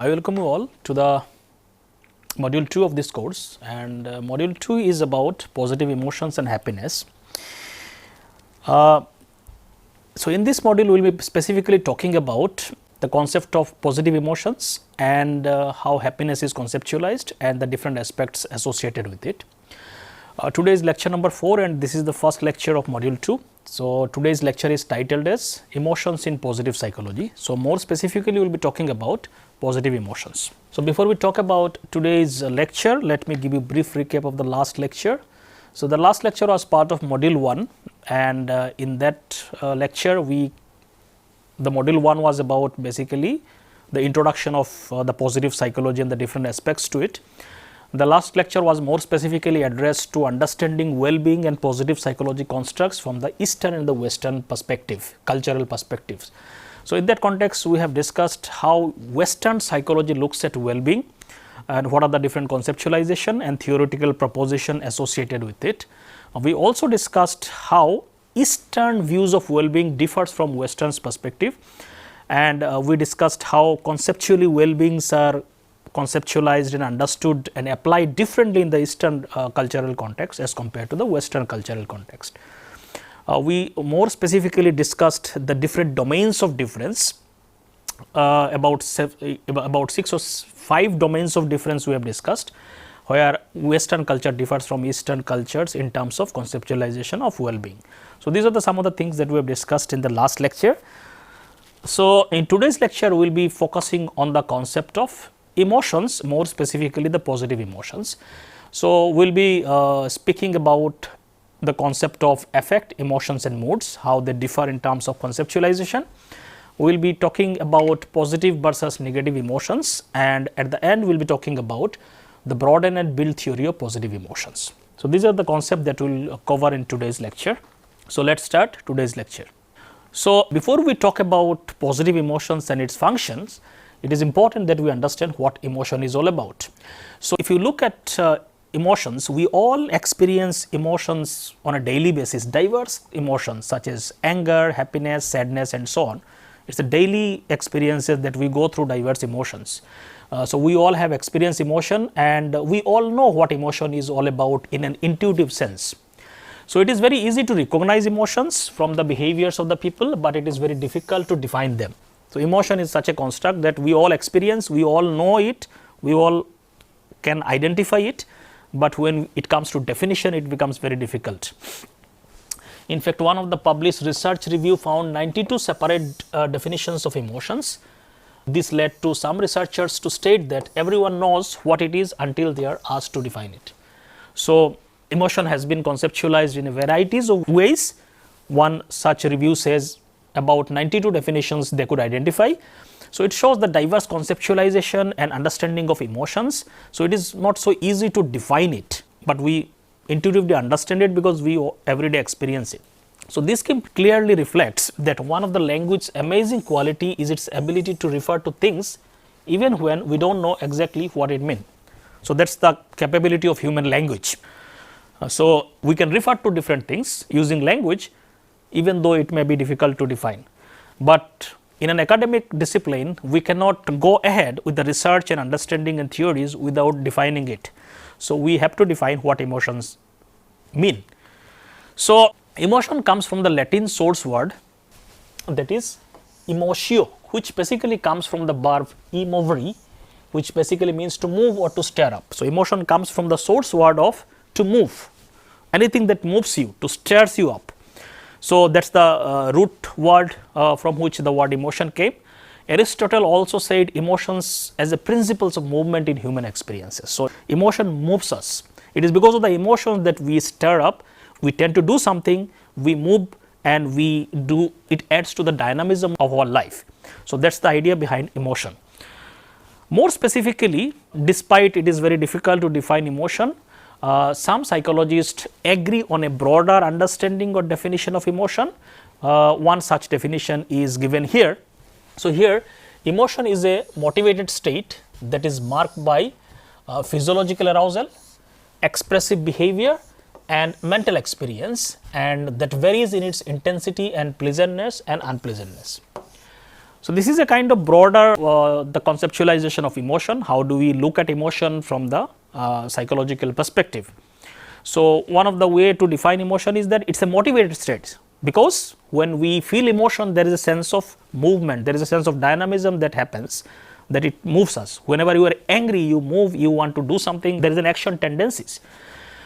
I welcome you all to the module 2 of this course, and module 2 is about positive emotions and happiness. So, in this module we will be specifically talking about the concept of positive emotions and how happiness is conceptualized and the different aspects associated with it. Today is lecture number 4 and this is the first lecture of module 2. So, today's lecture is titled as Emotions in Positive Psychology. So, more specifically we will be talking about positive emotions. So, before we talk about today's lecture, let me give you a brief recap of the last lecture. So, the last lecture was part of module 1 and in that lecture the module 1 was about basically the introduction of the positive psychology and the different aspects to it. The last lecture was more specifically addressed to understanding well-being and positive psychology constructs from the Eastern and the Western perspective, cultural perspectives. So, in that context, we have discussed how Western psychology looks at well-being and what are the different conceptualization and theoretical proposition associated with it. We also discussed how Eastern views of well-being differs from Western's perspective, and we discussed how conceptually well-beings are conceptualized and understood and applied differently in the Eastern cultural context as compared to the Western cultural context. We more specifically discussed the different domains of difference, about 6 or 5 domains of difference we have discussed, where Western culture differs from Eastern cultures in terms of conceptualization of well-being. So, these are some of the things that we have discussed in the last lecture. So, in today's lecture we will be focusing on the concept of emotions, more specifically the positive emotions. So, we will be speaking about the concept of affect, emotions and moods, how they differ in terms of conceptualization. We will be talking about positive versus negative emotions, and at the end we will be talking about the Broaden and build theory of positive emotions. So, these are the concepts that we will cover in today's lecture. So, let us start today's lecture. So, before we talk about positive emotions and its functions, it is important that we understand what emotion is all about. So, if you look at emotions, we all experience emotions on a daily basis, diverse emotions such as anger, happiness, sadness and so on. It is the daily experiences that we go through diverse emotions. So, we all have experienced emotion and we all know what emotion is all about in an intuitive sense. So, it is very easy to recognize emotions from the behaviors of the people, but it is very difficult to define them. So, emotion is such a construct that we all experience, we all know it, we all can identify it, but when it comes to definition it becomes very difficult. In fact, one of the published research review found 92 separate definitions of emotions. This led to some researchers to state that everyone knows what it is until they are asked to define it. So, emotion has been conceptualized in a varieties of ways. One such review says about 92 definitions they could identify. So, it shows the diverse conceptualization and understanding of emotions. So, it is not so easy to define it, but we intuitively understand it because we everyday experience it. So, this clearly reflects that one of the language's amazing quality is its ability to refer to things even when we do not know exactly what it means. So, that is the capability of human language. So, we can refer to different things using language even though it may be difficult to define, but in an academic discipline we cannot go ahead with the research and understanding and theories without defining it. So, we have to define what emotions mean. So, emotion comes from the Latin source word, that is emotio, which basically comes from the verb emovere, which basically means to move or to stir up. So, emotion comes from the source word of to move, anything that moves you, to stirs you up. So, that is the root word from which the word emotion came. Aristotle also said emotions as a principles of movement in human experiences. So, emotion moves us. It is because of the emotions that we stir up, we tend to do something, we move and we do, it adds to the dynamism of our life. So, that is the idea behind emotion. More specifically, despite it is very difficult to define emotion, some psychologists agree on a broader understanding or definition of emotion. One such definition is given here. So, here emotion is a motivated state that is marked by physiological arousal, expressive behavior and mental experience, and that varies in its intensity and pleasantness and unpleasantness. So, this is a kind of broader the conceptualization of emotion. How do we look at emotion from the psychological perspective? So, one of the way to define emotion is that it is a motivated state, because when we feel emotion, there is a sense of movement, there is a sense of dynamism that happens, that it moves us. Whenever you are angry, you move, you want to do something, there is an action tendencies.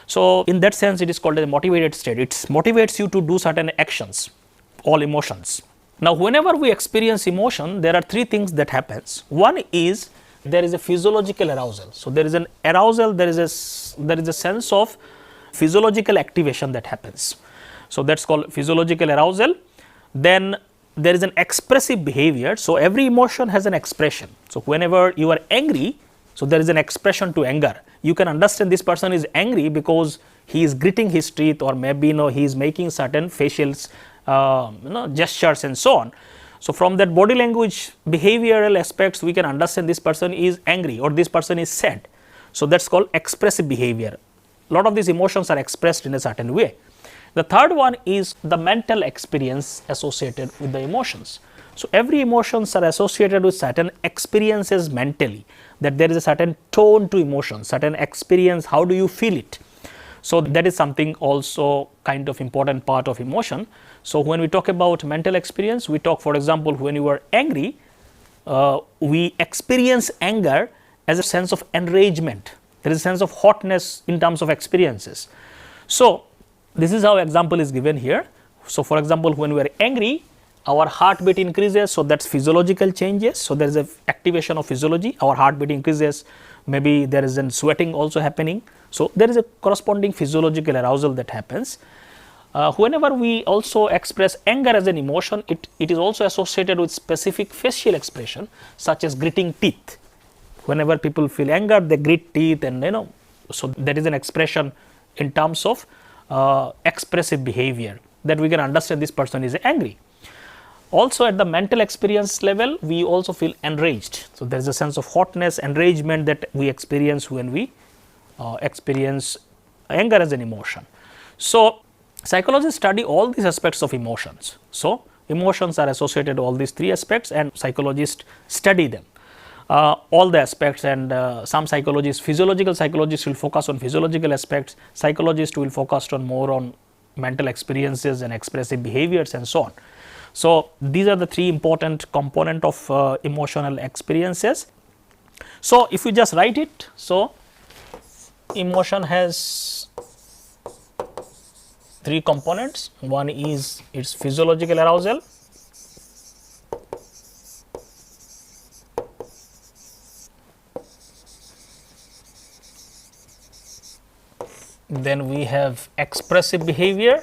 So, in that sense, it is called a motivated state. It motivates you to do certain actions, all emotions. Now, whenever we experience emotion, there are three things that happens. One is there is a physiological arousal. So, there is an arousal, there is a sense of physiological activation that happens. So, that is called physiological arousal. Then there is an expressive behavior. So, every emotion has an expression. So, whenever you are angry, so there is an expression to anger. You can understand this person is angry because he is gritting his teeth, or maybe he is making certain facial gestures and so on. So, from that body language behavioral aspects, we can understand this person is angry or this person is sad. So, that is called expressive behavior. A lot of these emotions are expressed in a certain way. The third one is the mental experience associated with the emotions. So, every emotions are associated with certain experiences mentally, that there is a certain tone to emotion, certain experience, how do you feel it. So, that is something also kind of important part of emotion. So, when we talk about mental experience, we talk, for example, when you are angry, we experience anger as a sense of enragement. There is a sense of hotness in terms of experiences. So, this is how example is given here. So, for example, when we are angry, our heartbeat increases, so that is physiological changes. So, there is a activation of physiology, our heartbeat increases, maybe there is a sweating also happening. So, there is a corresponding physiological arousal that happens. Whenever we also express anger as an emotion, it is also associated with specific facial expression, such as gritting teeth. Whenever people feel anger, they grit teeth, and so there is an expression in terms of expressive behavior, that we can understand this person is angry. Also, at the mental experience level, we also feel enraged. So, there is a sense of hotness, enragement that we experience when we experience anger as an emotion. So, psychologists study all these aspects of emotions. So, emotions are associated with all these three aspects, and psychologists study them, all the aspects, and some psychologists, physiological psychologists will focus on physiological aspects, psychologists will focus on more on mental experiences and expressive behaviors and so on. So, these are the three important component of emotional experiences. So, if we just write it, so emotion has three components. One is its physiological arousal, then we have expressive behavior,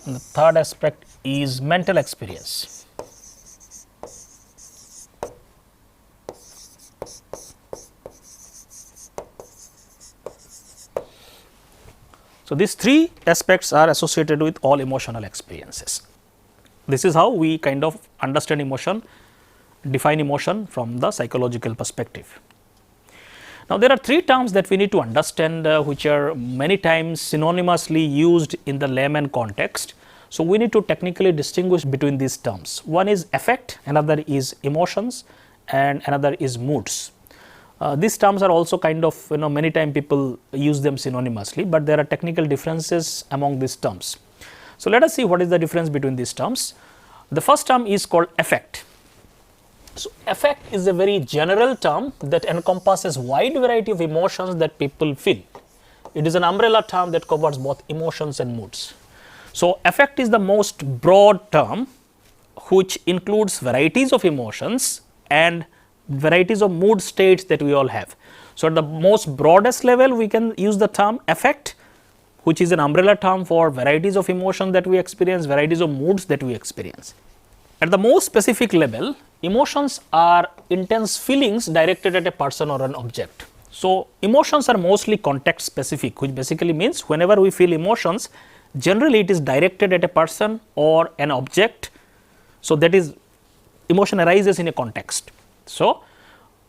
and the third aspect is mental experience. So, these three aspects are associated with all emotional experiences. This is how we kind of understand emotion, define emotion from the psychological perspective. Now, there are three terms that we need to understand, which are many times synonymously used in the layman context. So, we need to technically distinguish between these terms. One is affect, another is emotions, and another is moods. These terms are also kind of, many times people use them synonymously, but there are technical differences among these terms. So, let us see what is the difference between these terms. The first term is called affect. So, affect is a very general term that encompasses wide variety of emotions that people feel. It is an umbrella term that covers both emotions and moods. So, affect is the most broad term, which includes varieties of emotions and varieties of mood states that we all have. So, at the most broadest level, we can use the term affect, which is an umbrella term for varieties of emotion that we experience, varieties of moods that we experience. At the most specific level, emotions are intense feelings directed at a person or an object. So, emotions are mostly context specific, which basically means whenever we feel emotions, generally it is directed at a person or an object. So, that is, emotion arises in a context. So,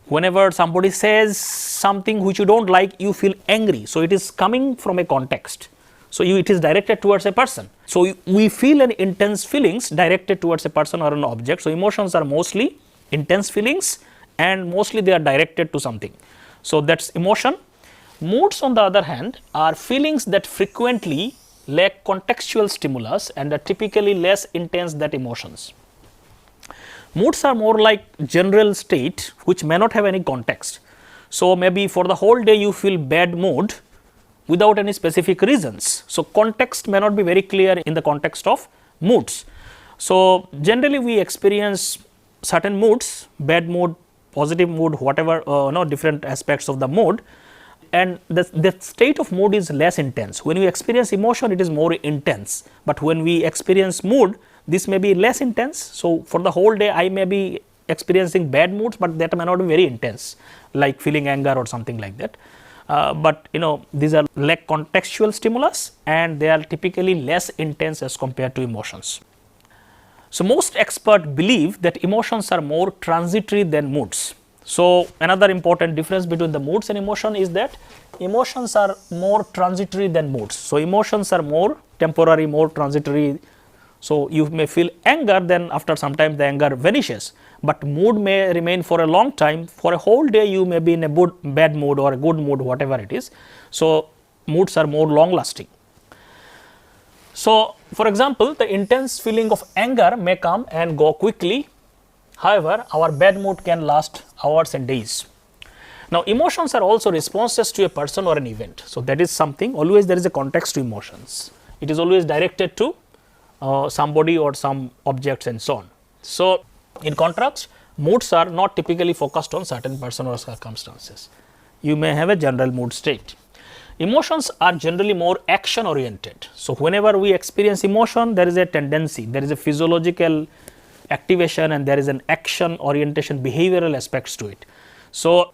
Whenever somebody says something which you don't like, you feel angry. So it is coming from a context. So it is directed towards a person. So we feel an intense feelings directed towards a person or an object. So emotions are mostly intense feelings, and mostly they are directed to something. So that's emotion. Moods, on the other hand, are feelings that frequently lack contextual stimulus and are typically less intense than emotions. Moods are more like general state which may not have any context. So maybe for the whole day you feel bad mood without any specific reasons. So context may not be very clear in the context of moods. So generally we experience certain moods, bad mood, positive mood, whatever, different aspects of the mood, and the state of mood is less intense. When we experience emotion, it is more intense, but when we experience mood, this may be less intense. So for the whole day I may be experiencing bad moods, but that may not be very intense, like feeling anger or something like that. But these are lack contextual stimulus, and they are typically less intense as compared to emotions. So most experts believe that emotions are more transitory than moods. So another important difference between the moods and emotion is that emotions are more transitory than moods. So emotions are more temporary, more transitory. So you may feel anger, then after some time the anger vanishes, but mood may remain for a long time. For a whole day you may be in a bad mood or a good mood, whatever it is. So moods are more long lasting. So for example, the intense feeling of anger may come and go quickly. However, our bad mood can last hours and days. Now emotions are also responses to a person or an event. So that is something, always there is a context to emotions. It is always directed to somebody or some objects and so on. So in contrast, moods are not typically focused on certain person or circumstances. You may have a general mood state. Emotions are generally more action oriented. So whenever we experience emotion, there is a tendency, there is a physiological activation, and there is an action orientation, behavioral aspects to it. So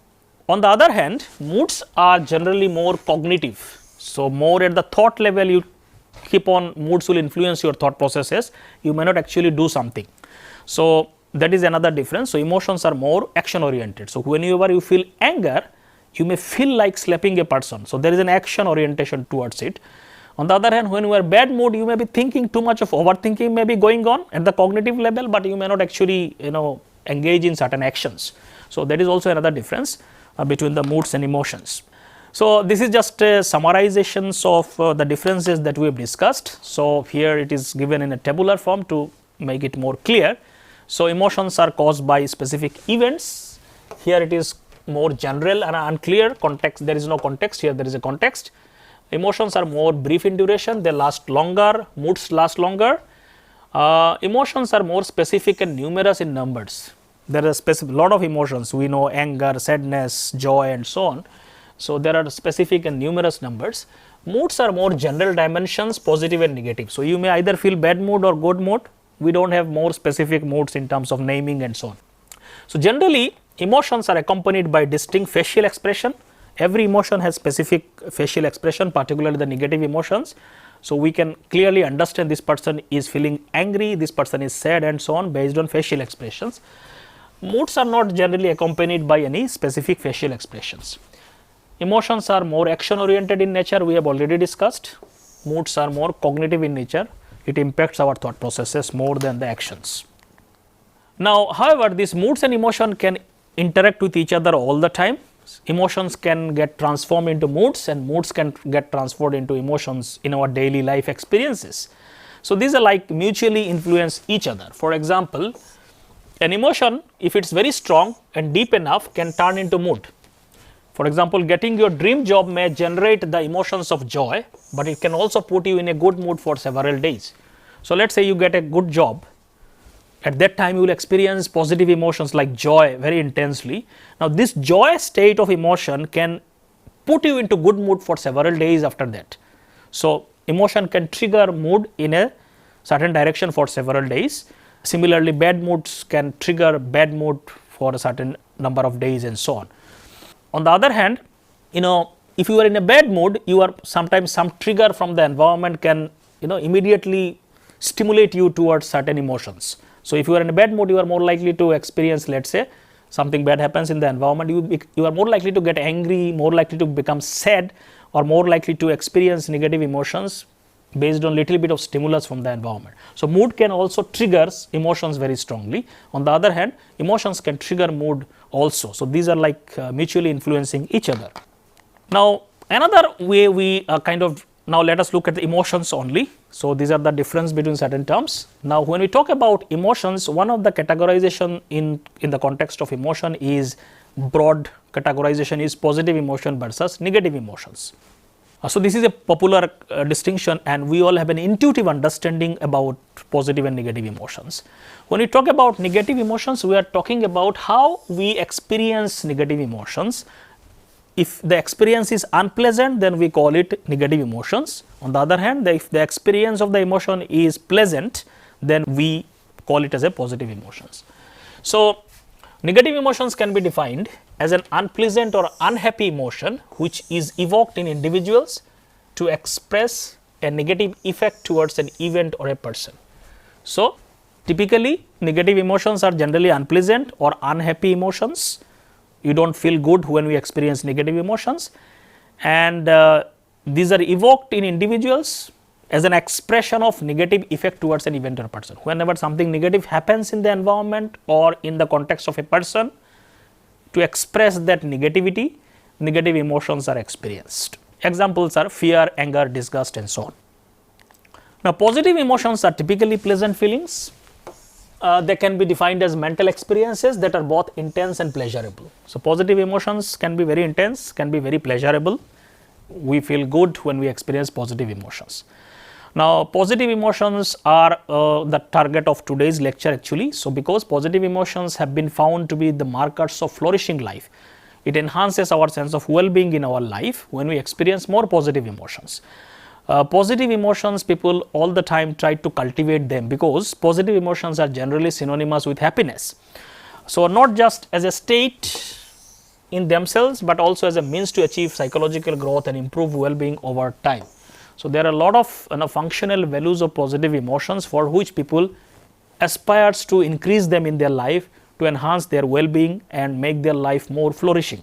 on the other hand, moods are generally more cognitive. So more at the thought level, you keep on, moods will influence your thought processes, you may not actually do something. So that is another difference. So emotions are more action oriented. So whenever you feel anger, you may feel like slapping a person. So there is an action orientation towards it. On the other hand, when you are bad mood, you may be thinking too much, of overthinking may be going on at the cognitive level, but you may not actually engage in certain actions. So that is also another difference between the moods and emotions. So this is just a summarizations of the differences that we have discussed. So here it is given in a tabular form to make it more clear. So emotions are caused by specific events. Here it is more general and unclear context. There is no context. Here there is a context. Emotions are more brief in duration, they last longer, moods last longer. Emotions are more specific and numerous in numbers. There are a lot of emotions, we know anger, sadness, joy and so on. So there are specific and numerous numbers. Moods are more general dimensions, positive and negative. So you may either feel bad mood or good mood. We don't have more specific moods in terms of naming and so on. So generally emotions are accompanied by distinct facial expression. Every emotion has specific facial expression, particularly the negative emotions. So we can clearly understand this person is feeling angry, this person is sad and so on based on facial expressions. Moods are not generally accompanied by any specific facial expressions. Emotions are more action oriented in nature, we have already discussed. Moods are more cognitive in nature, it impacts our thought processes more than the actions. Now however, these moods and emotion can interact with each other all the time. Emotions can get transformed into moods and moods can get transformed into emotions in our daily life experiences. So these are like mutually influence each other. For example, an emotion, if it is very strong and deep enough, can turn into mood. For example, getting your dream job may generate the emotions of joy, but it can also put you in a good mood for several days. So let us say you get a good job. At that time you will experience positive emotions like joy very intensely. Now this joy state of emotion can put you into good mood for several days after that. So emotion can trigger mood in a certain direction for several days. Similarly, bad moods can trigger bad mood for a certain number of days and so on. On the other hand, if you are in a bad mood, you are sometimes some trigger from the environment can immediately stimulate you towards certain emotions. So if you are in a bad mood, you are more likely to experience, let us say, something bad happens in the environment, you are more likely to get angry, more likely to become sad, or more likely to experience negative emotions based on little bit of stimulus from the environment. So mood can also trigger emotions very strongly. On the other hand, emotions can trigger mood also. So these are like mutually influencing each other. Now another way we now let us look at the emotions only. So these are the difference between certain terms. Now when we talk about emotions, one of the categorization in the context of emotion is broad categorization is positive emotion versus negative emotions. So this is a popular distinction, and we all have an intuitive understanding about positive and negative emotions. When we talk about negative emotions, we are talking about how we experience negative emotions. If the experience is unpleasant, then we call it negative emotions. On the other hand, if the experience of the emotion is pleasant, then we call it as a positive emotions. So negative emotions can be defined as an unpleasant or unhappy emotion which is evoked in individuals to express a negative effect towards an event or a person. So typically negative emotions are generally unpleasant or unhappy emotions. You don't feel good when we experience negative emotions, and these are evoked in individuals as an expression of negative effect towards an event or person. Whenever something negative happens in the environment or in the context of a person, to express that negativity, negative emotions are experienced. Examples are fear, anger, disgust, and so on. Now positive emotions are typically pleasant feelings. They can be defined as mental experiences that are both intense and pleasurable. So positive emotions can be very intense, can be very pleasurable. We feel good when we experience positive emotions. Now positive emotions are the target of today's lecture actually. So because positive emotions have been found to be the markers of flourishing life, it enhances our sense of well-being in our life when we experience more positive emotions. Positive emotions, people all the time try to cultivate them because positive emotions are generally synonymous with happiness. So not just as a state in themselves, but also as a means to achieve psychological growth and improve well-being over time. So there are a lot of functional values of positive emotions for which people aspires to increase them in their life to enhance their well-being and make their life more flourishing.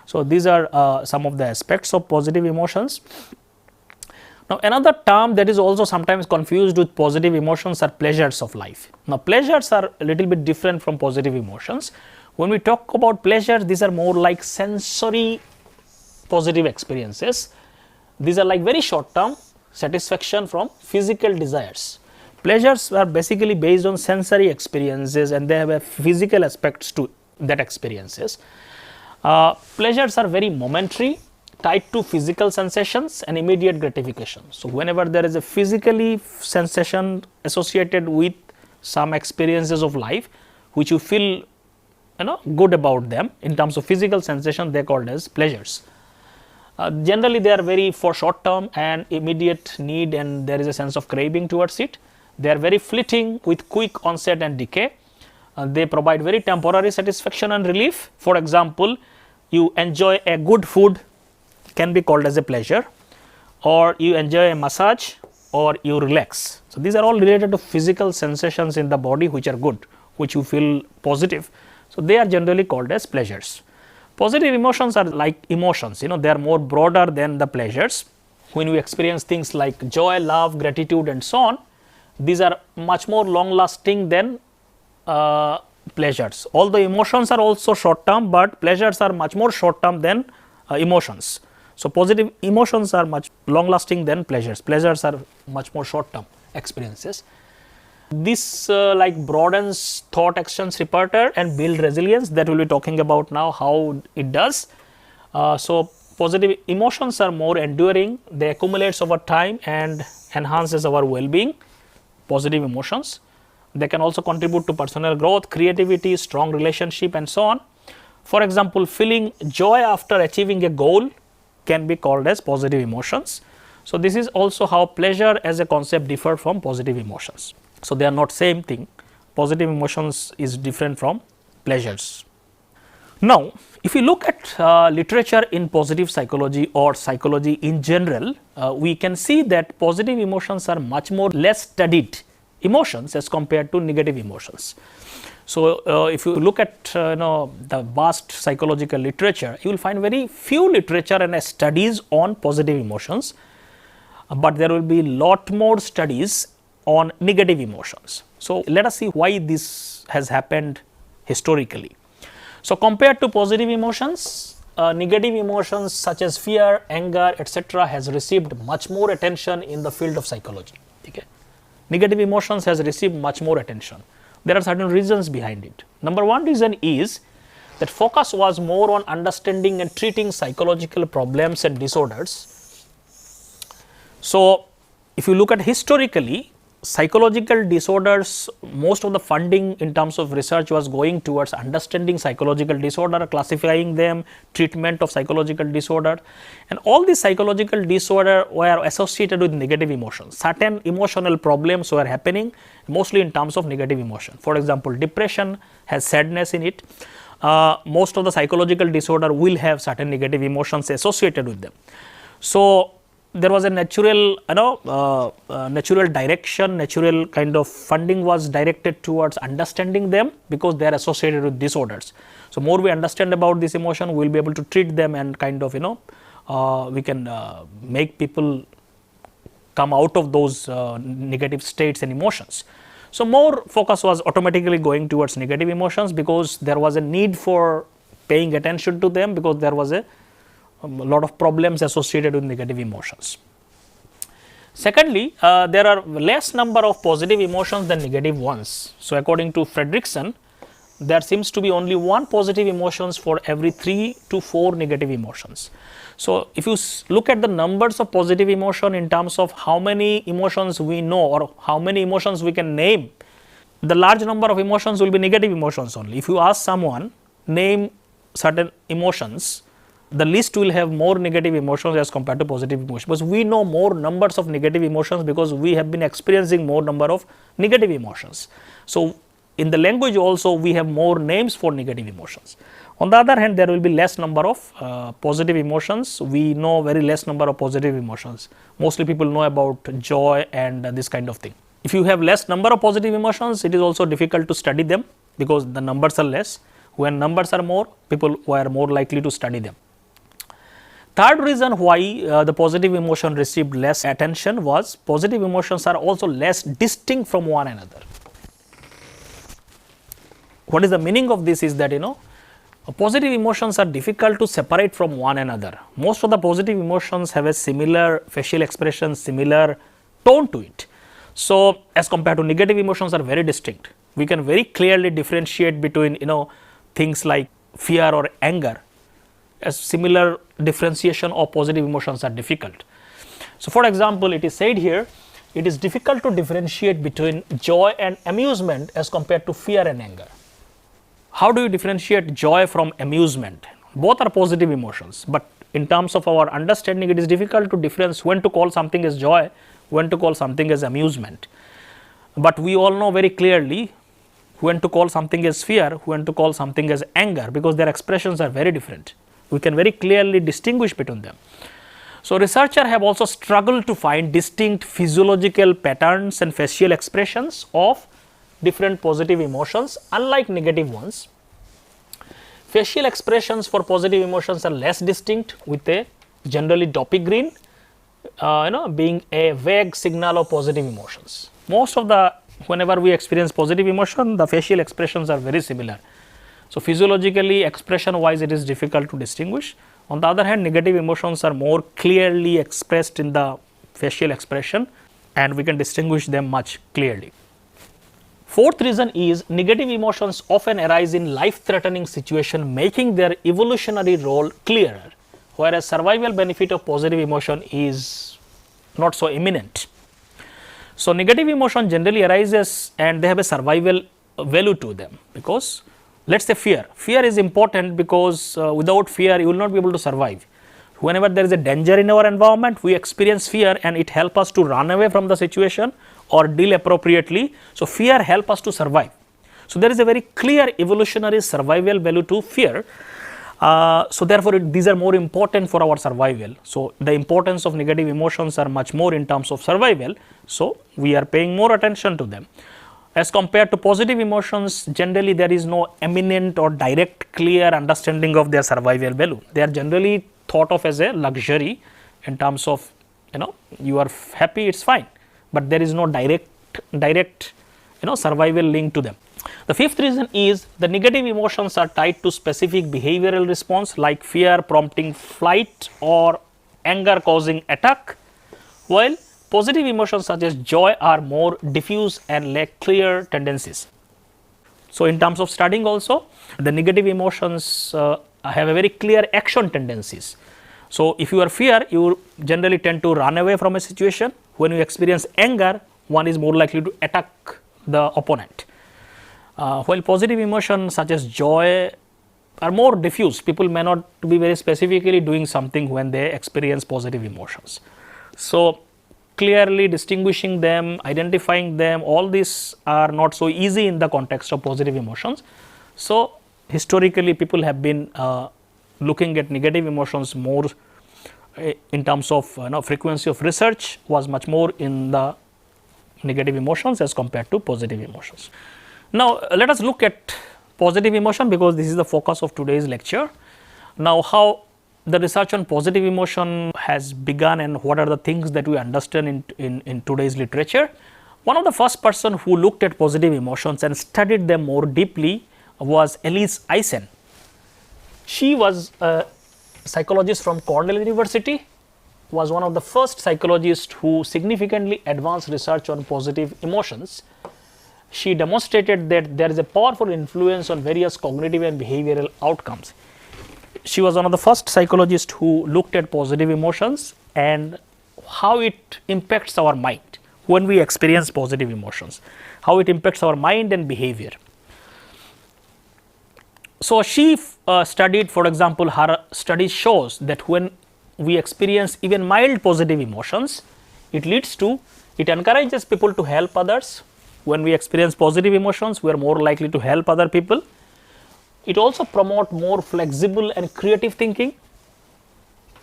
So these are some of the aspects of positive emotions. Now another term that is also sometimes confused with positive emotions are pleasures of life. Now pleasures are a little bit different from positive emotions. When we talk about pleasures, these are more like sensory positive experiences. These are like very short term satisfaction from physical desires. Pleasures are basically based on sensory experiences and they have a physical aspects to that experiences. Pleasures are very momentary, tied to physical sensations and immediate gratification. So whenever there is a physically sensation associated with some experiences of life which you feel good about them in terms of physical sensation, they are called as pleasures. Generally they are very for short term and immediate need, and there is a sense of craving towards it. They are very fleeting with quick onset and decay. They provide very temporary satisfaction and relief. For example, you enjoy a good food can be called as a pleasure, or you enjoy a massage, or you relax. So these are all related to physical sensations in the body which are good, which you feel positive. So they are generally called as pleasures. Positive emotions are like emotions, they are more broader than the pleasures. When we experience things like joy, love, gratitude and so on, these are much more long lasting than pleasures. Although emotions are also short term, but pleasures are much more short term than emotions. So positive emotions are much long lasting than pleasures. Pleasures are much more short term experiences. This like broadens thought actions repertoire and build resilience, that we will be talking about now how it does. So positive emotions are more enduring, they accumulates over time and enhances our well-being. Positive emotions, they can also contribute to personal growth, creativity, strong relationship and so on. For example, feeling joy after achieving a goal can be called as positive emotions. So this is also how pleasure as a concept differ from positive emotions. So they are not same thing. Positive emotions is different from pleasures. Now if you look at literature in positive psychology or psychology in general, we can see that positive emotions are much more less studied emotions as compared to negative emotions. So, if you look at the vast psychological literature, you will find very few literature and studies on positive emotions, but there will be lot more studies on negative emotions. So, let us see why this has happened historically. So, compared to positive emotions, negative emotions such as fear, anger, etc. has received much more attention in the field of psychology. Okay. Negative emotions has received much more attention. There are certain reasons behind it. Number one reason is that focus was more on understanding and treating psychological problems and disorders. So, if you look at historically, psychological disorders, most of the funding in terms of research was going towards understanding psychological disorder, classifying them, treatment of psychological disorder, and all these psychological disorder were associated with negative emotions. Certain emotional problems were happening mostly in terms of negative emotion. For example, depression has sadness in it. Most of the psychological disorder will have certain negative emotions associated with them. So, there was a natural natural direction, natural kind of funding was directed towards understanding them, because they are associated with disorders. So, more we understand about this emotion, we will be able to treat them and kind of we can make people come out of those negative states and emotions. So, more focus was automatically going towards negative emotions, because there was a need for paying attention to them, because there was a lot of problems associated with negative emotions. Secondly, there are less number of positive emotions than negative ones. So, according to Fredrickson, there seems to be only one positive emotions for every 3 to 4 negative emotions. So, if you look at the numbers of positive emotion in terms of how many emotions we know or how many emotions we can name, the large number of emotions will be negative emotions only. If you ask someone name certain emotions, the list will have more negative emotions as compared to positive emotions, because we know more numbers of negative emotions, because we have been experiencing more number of negative emotions. So, in the language also we have more names for negative emotions. On the other hand, there will be less number of positive emotions. We know very less number of positive emotions. Mostly people know about joy and this kind of thing. If you have less number of positive emotions, it is also difficult to study them, because the numbers are less. When numbers are more, people were more likely to study them. Third reason why the positive emotion received less attention was positive emotions are also less distinct from one another. What is the meaning of this is that positive emotions are difficult to separate from one another. Most of the positive emotions have a similar facial expression, similar tone to it. So, as compared to negative emotions are very distinct. We can very clearly differentiate between things like fear or anger. A similar differentiation of positive emotions are difficult. So, for example, it is said here, it is difficult to differentiate between joy and amusement as compared to fear and anger. How do you differentiate joy from amusement? Both are positive emotions, but in terms of our understanding, it is difficult to differentiate when to call something as joy, when to call something as amusement. But we all know very clearly when to call something as fear, when to call something as anger, because their expressions are very different. We can very clearly distinguish between them. So, researchers have also struggled to find distinct physiological patterns and facial expressions of different positive emotions, unlike negative ones. Facial expressions for positive emotions are less distinct, with a generally dopey grin, being a vague signal of positive emotions. Most of the, whenever we experience positive emotion, the facial expressions are very similar. So, physiologically, expression wise, it is difficult to distinguish. On the other hand, negative emotions are more clearly expressed in the facial expression, and we can distinguish them much clearly. Fourth reason is negative emotions often arise in life-threatening situation, making their evolutionary role clearer, whereas survival benefit of positive emotion is not so imminent. So, negative emotion generally arises and they have a survival value to them, because let us say fear. Fear is important because without fear you will not be able to survive. Whenever there is a danger in our environment, we experience fear and it helps us to run away from the situation or deal appropriately. So, fear helps us to survive. So, there is a very clear evolutionary survival value to fear. So, therefore, these are more important for our survival. So, the importance of negative emotions are much more in terms of survival. So, we are paying more attention to them. As compared to positive emotions, generally there is no eminent or direct clear understanding of their survival value. They are generally thought of as a luxury in terms of, you are happy, it's fine, but there is no direct survival link to them. The fifth reason is the negative emotions are tied to specific behavioral response like fear prompting flight or anger causing attack, while positive emotions such as joy are more diffuse and lack clear tendencies. So, in terms of studying also, the negative emotions have a very clear action tendencies. So, if you are fear, you generally tend to run away from a situation. When you experience anger, one is more likely to attack the opponent. While positive emotions such as joy are more diffuse, people may not be very specifically doing something when they experience positive emotions. So, clearly distinguishing them, identifying them, all these are not so easy in the context of positive emotions. So, historically people have been looking at negative emotions more in terms of frequency of research was much more in the negative emotions as compared to positive emotions. Now, let us look at positive emotion because this is the focus of today's lecture. Now, how the research on positive emotion has begun and what are the things that we understand in today's literature. One of the first person who looked at positive emotions and studied them more deeply was Elise Eisen. She was a psychologist from Cornell University, was one of the first psychologists who significantly advanced research on positive emotions. She demonstrated that there is a powerful influence on various cognitive and behavioral outcomes. She was one of the first psychologists who looked at positive emotions and how it impacts our mind when we experience positive emotions, how it impacts our mind and behavior. So, she studied, for example, her study shows that when we experience even mild positive emotions, it encourages people to help others. When we experience positive emotions, we are more likely to help other people. It also promotes more flexible and creative thinking.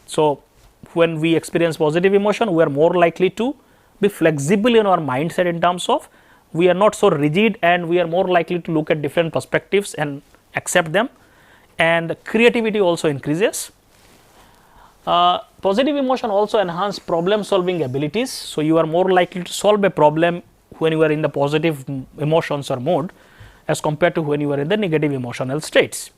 So, when we experience positive emotion, we are more likely to be flexible in our mindset in terms of we are not so rigid and we are more likely to look at different perspectives and accept them, and creativity also increases. Positive emotion also enhance problem solving abilities. So, you are more likely to solve a problem when you are in the positive emotions or mood as compared to when you are in the negative emotional states.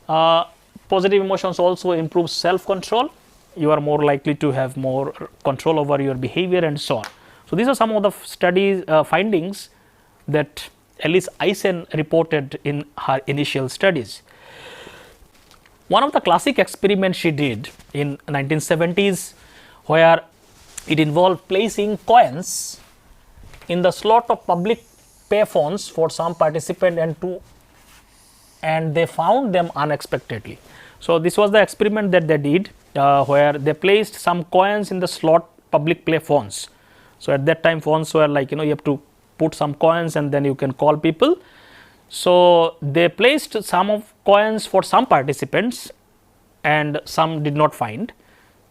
Positive emotions also improve self control. You are more likely to have more control over your behavior and so on. So, these are some of the studies findings that Elise Eisen reported in her initial studies. One of the classic experiments she did in 1970s, where it involved placing coins in the slot of public payphones for some participant and they found them unexpectedly. So, this was the experiment that they did where they placed some coins in the slot public payphones. So, at that time phones were like you have to put some coins and then you can call people. So, they placed some of coins for some participants and some did not find,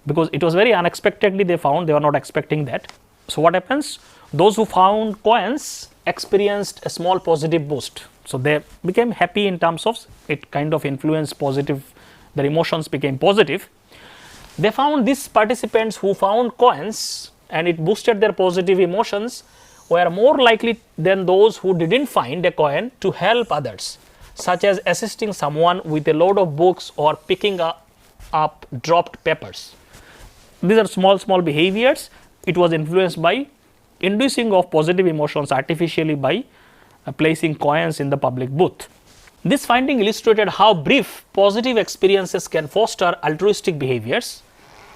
because it was very unexpectedly they found, they were not expecting that. So, what happens? Those who found coins experienced a small positive boost. So, they became happy in terms of it kind of influenced positive, their emotions became positive. They found these participants who found coins and it boosted their positive emotions were more likely than those who did not find a coin to help others, such as assisting someone with a load of books or picking up dropped papers. These are small behaviors. It was influenced by inducing of positive emotions artificially by placing coins in the public booth. This finding illustrated how brief positive experiences can foster altruistic behaviors,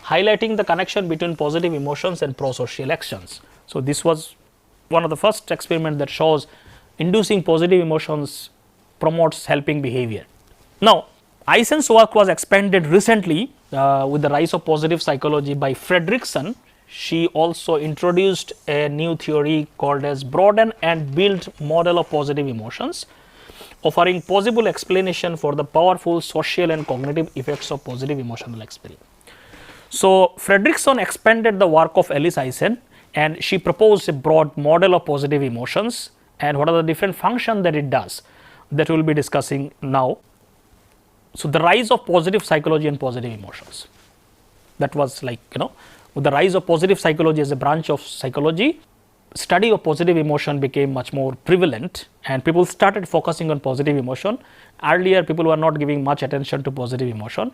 highlighting the connection between positive emotions and prosocial actions. So, this was one of the first experiments that shows inducing positive emotions promotes helping behavior. Now, Eisen's work was expanded recently with the rise of positive psychology by Fredrickson. She also introduced a new theory called as Broaden and built model of positive emotions, offering possible explanation for the powerful social and cognitive effects of positive emotional experience. So, Fredrickson expanded the work of Elise Eisen and she proposed a broad model of positive emotions and what are the different functions that it does, that we will be discussing now. So, the rise of positive psychology and positive emotions, that was like, with the rise of positive psychology as a branch of psychology, study of positive emotion became much more prevalent and people started focusing on positive emotion. Earlier people were not giving much attention to positive emotion.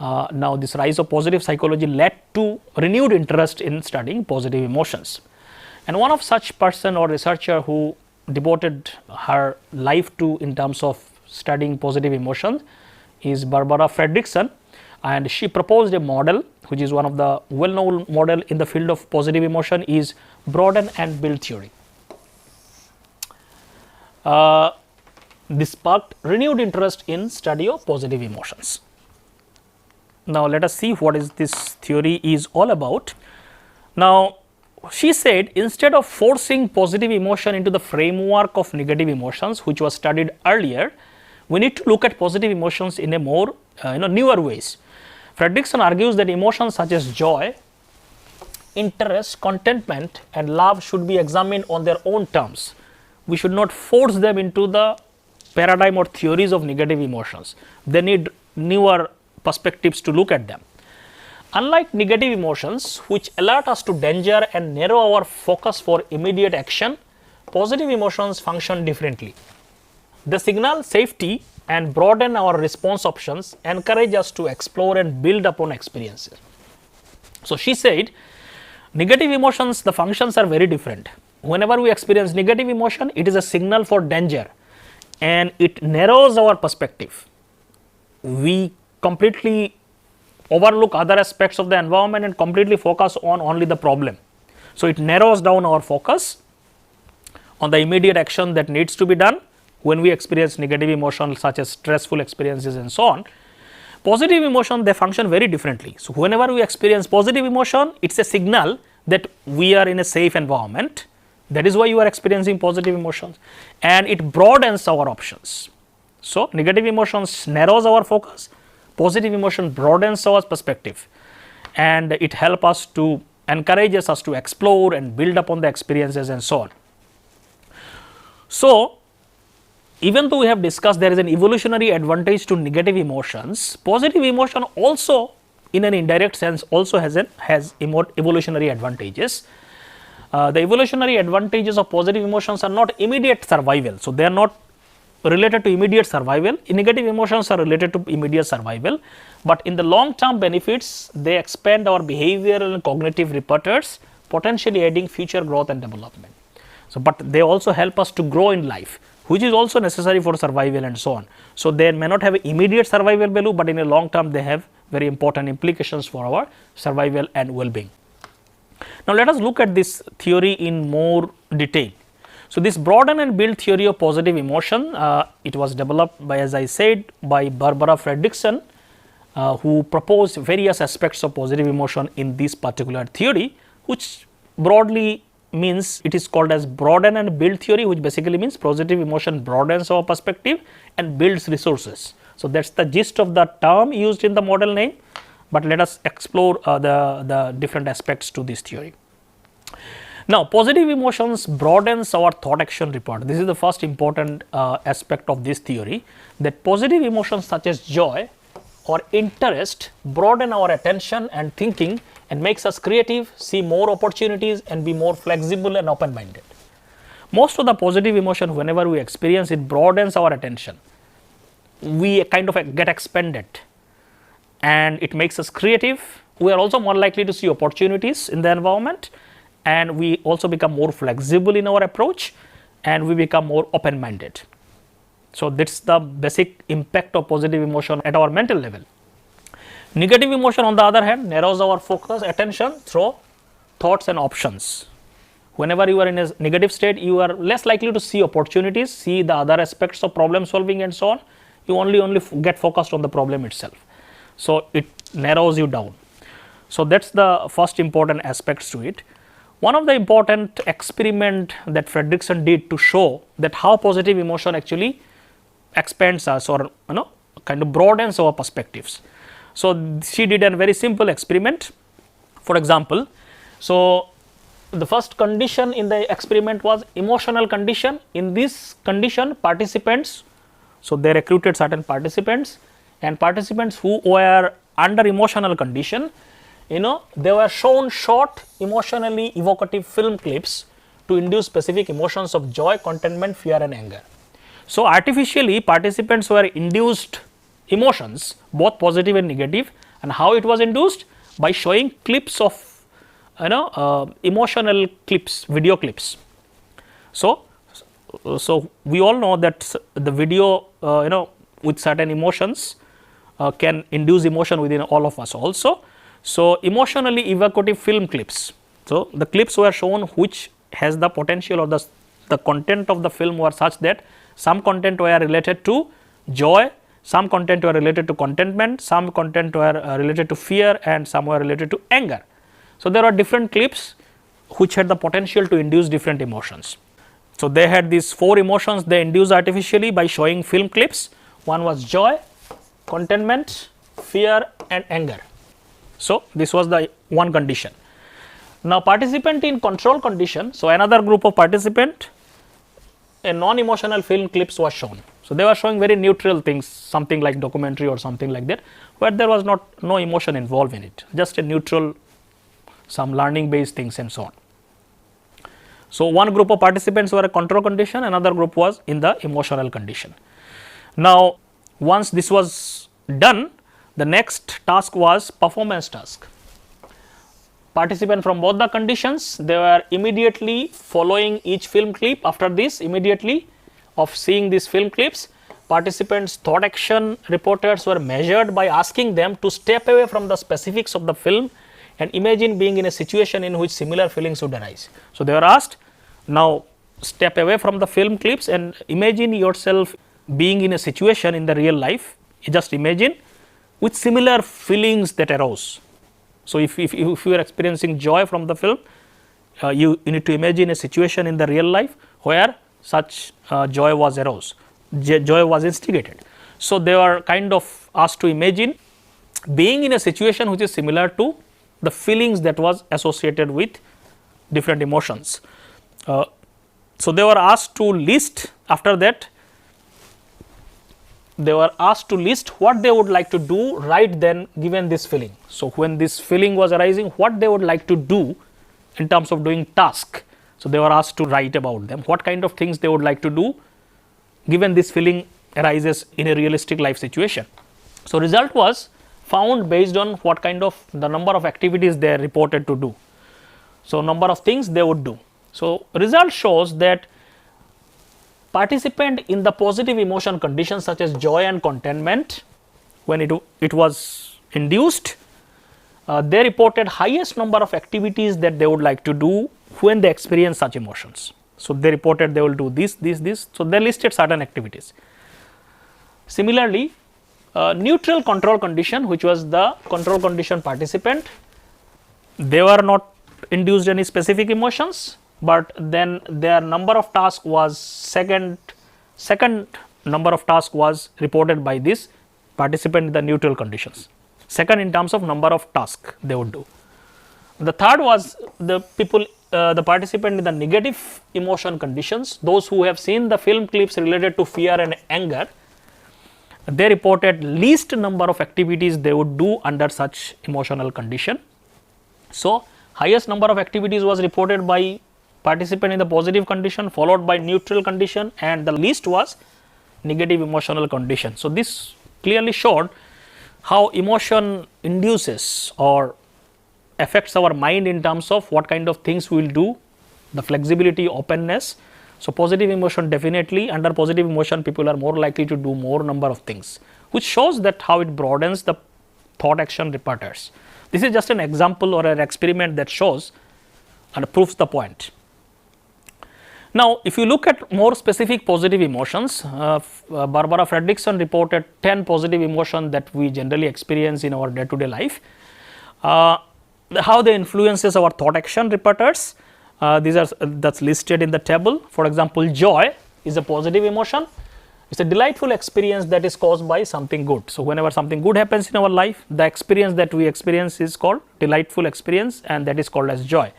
Now this rise of positive psychology led to renewed interest in studying positive emotions. And one of such person or researcher who devoted her life to in terms of studying positive emotions is Barbara Fredrickson, and she proposed a model which is one of the well known model in the field of positive emotion is Broaden and build theory. This sparked renewed interest in study of positive emotions. Now let us see what is this theory is all about. Now she said, instead of forcing positive emotion into the framework of negative emotions which was studied earlier, we need to look at positive emotions in a more newer ways. Fredrickson argues that emotions such as joy, interest, contentment and love should be examined on their own terms. We should not force them into the paradigm or theories of negative emotions. They need newer perspectives to look at them. Unlike negative emotions which alert us to danger and narrow our focus for immediate action, positive emotions function differently. They signal safety and broaden our response options, encourage us to explore and build upon experiences. So she said, negative emotions, the functions are very different. Whenever we experience negative emotion, it is a signal for danger and it narrows our perspective. We completely overlook other aspects of the environment and completely focus on only the problem. So it narrows down our focus on the immediate action that needs to be done when we experience negative emotions such as stressful experiences and so on. Positive emotion, they function very differently. So whenever we experience positive emotion, it is a signal that we are in a safe environment. That is why you are experiencing positive emotions, and it broadens our options. So negative emotions narrows our focus, positive emotion broadens our perspective, and it helps us to encourages us to explore and build upon the experiences and so on. So even though we have discussed there is an evolutionary advantage to negative emotions, positive emotion also in an indirect sense also has evolutionary advantages. The evolutionary advantages of positive emotions are not immediate survival. So they are not related to immediate survival. Negative emotions are related to immediate survival, but in the long term benefits, they expand our behavioral and cognitive repertoires, potentially aiding future growth and development. So but they also help us to grow in life, which is also necessary for survival and so on. So they may not have immediate survival value, but in a long term they have very important implications for our survival and well-being. Now let us look at this theory in more detail. So this broaden and build theory of positive emotion, it was developed by, as I said, by Barbara Fredrickson, who proposed various aspects of positive emotion in this particular theory, which broadly means it is called as broaden and build theory, which basically means positive emotion broadens our perspective and builds resources. So that is the gist of the term used in the model name, but let us explore the different aspects to this theory. Now positive emotions broadens our thought action repertoire. This is the first important aspect of this theory, that positive emotions such as joy or interest broaden our attention and thinking and makes us creative, see more opportunities and be more flexible and open minded. Most of the positive emotion whenever we experience it broadens our attention. We kind of get expanded and it makes us creative. We are also more likely to see opportunities in the environment, and we also become more flexible in our approach and we become more open minded. So that is the basic impact of positive emotion at our mental level. Negative emotion on the other hand narrows our focus attention through thoughts and options. Whenever you are in a negative state, you are less likely to see opportunities, see the other aspects of problem solving and so on. You only get focused on the problem itself. So it narrows you down. So that is the first important aspects to it. One of the important experiment that Fredrickson did to show that how positive emotion actually expands us or kind of broadens our perspectives. So she did a very simple experiment. For example, so the first condition in the experiment was emotional condition. In this condition, participants, so they recruited certain participants, and participants who were under emotional condition, they were shown short emotionally evocative film clips to induce specific emotions of joy, contentment, fear and anger. So, artificially participants were induced emotions both positive and negative, and how it was induced? By showing clips of emotional clips, video clips. So we all know that the video with certain emotions can induce emotion within all of us also. So, emotionally evocative film clips. So, the clips were shown which has the potential, or the content of the film were such that some content were related to joy, some content were related to contentment, some content were related to fear and some were related to anger. So, there are different clips which had the potential to induce different emotions. So, they had these 4 emotions they induced artificially by showing film clips. One was joy, contentment, fear and anger. So, this was the one condition. Now, participant in control condition. So, another group of participant, a non-emotional film clips was shown. So, they were showing very neutral things, something like documentary or something like that, where there was no emotion involved in it, just a neutral, some learning based things and so on. So, one group of participants were a control condition, another group was in the emotional condition. Now, once this was done, the next task was performance task. Participants from both the conditions, they were immediately following each film clip. After this, immediately of seeing these film clips, participants' thought action reporters were measured by asking them to step away from the specifics of the film and imagine being in a situation in which similar feelings would arise. So, they were asked, now step away from the film clips and imagine yourself being in a situation in the real life. You just imagine with similar feelings that arose. So, if you are experiencing joy from the film, you need to imagine a situation in the real life where such joy was aroused, joy was instigated. So, they were kind of asked to imagine being in a situation which is similar to the feelings that was associated with different emotions. So, they were asked to list, after that they were asked to list what they would like to do right then given this feeling. So, when this feeling was arising, what they would like to do in terms of doing task. So, they were asked to write about them, what kind of things they would like to do given this feeling arises in a realistic life situation. So, result was found based on what kind of the number of activities they are reported to do. So, number of things they would do. So, result shows that participant in the positive emotion conditions such as joy and contentment, when it was induced, they reported highest number of activities that they would like to do when they experience such emotions. So, they reported they will do this. So, they listed certain activities. Similarly, neutral control condition, which was the control condition participant, they were not induced any specific emotions, but then their number of tasks was second number of tasks was reported by this participant in the neutral conditions, second in terms of number of tasks they would do. The third was the people, the participant in the negative emotion conditions, those who have seen the film clips related to fear and anger, they reported least number of activities they would do under such emotional condition. So, highest number of activities was reported by participant in the positive condition, followed by neutral condition, and the least was negative emotional condition. So, this clearly showed how emotion induces or affects our mind in terms of what kind of things we will do, the flexibility, openness. So, positive emotion, definitely under positive emotion people are more likely to do more number of things, which shows that how it broadens the thought action repertoires. This is just an example or an experiment that shows and proves the point. Now, if you look at more specific positive emotions, Barbara Fredrickson reported 10 positive emotions that we generally experience in our day to day life. How they influences our thought action repertoires, these are that's listed in the table. For example, joy is a positive emotion. It is a delightful experience that is caused by something good. So, whenever something good happens in our life, the experience that we experience is called delightful experience, and that is called as joy.